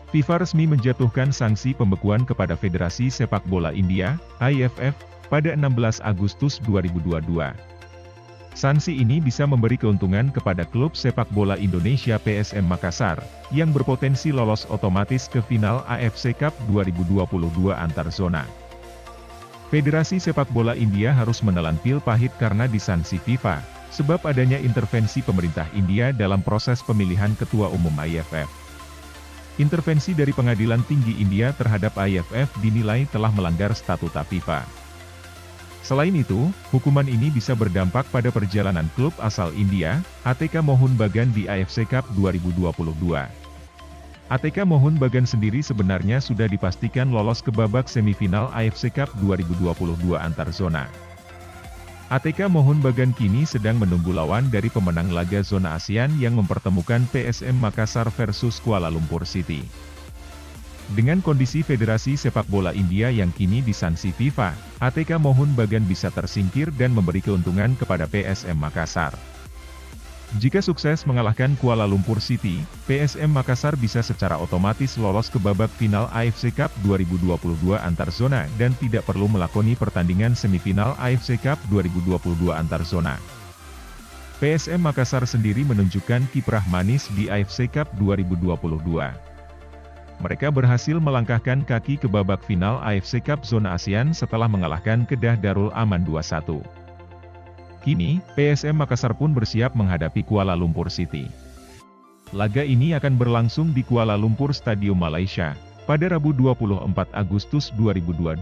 FIFA resmi menjatuhkan sanksi pembekuan kepada Federasi Sepak Bola India, (IFF), pada 16 Agustus 2022. Sanksi ini bisa memberi keuntungan kepada klub sepak bola Indonesia PSM Makassar, yang berpotensi lolos otomatis ke final AFC Cup 2022 antar zona. Federasi Sepak Bola India harus menelan pil pahit karena disanksi FIFA, sebab adanya intervensi pemerintah India dalam proses pemilihan Ketua Umum IFF. Intervensi dari Pengadilan Tinggi India terhadap IFF dinilai telah melanggar statuta FIFA. Selain itu, hukuman ini bisa berdampak pada perjalanan klub asal India, ATK Mohun Bagan di AFC Cup 2022. ATK Mohun Bagan sendiri sebenarnya sudah dipastikan lolos ke babak semifinal AFC Cup 2022 antar zona. ATK Mohun Bagan kini sedang menunggu lawan dari pemenang laga zona ASEAN yang mempertemukan PSM Makassar versus Kuala Lumpur City. Dengan kondisi Federasi Sepak Bola India yang kini disanksi FIFA, ATK Mohun Bagan bisa tersingkir dan memberi keuntungan kepada PSM Makassar. Jika sukses mengalahkan Kuala Lumpur City, PSM Makassar bisa secara otomatis lolos ke babak final AFC Cup 2022 antar zona dan tidak perlu melakoni pertandingan semifinal AFC Cup 2022 antar zona. PSM Makassar sendiri menunjukkan kiprah manis di AFC Cup 2022. Mereka berhasil melangkahkan kaki ke babak final AFC Cup zona ASEAN setelah mengalahkan Kedah Darul Aman 2-1. Kini, PSM Makassar pun bersiap menghadapi Kuala Lumpur City. Laga ini akan berlangsung di Kuala Lumpur Stadium Malaysia, pada Rabu 24 Agustus 2022.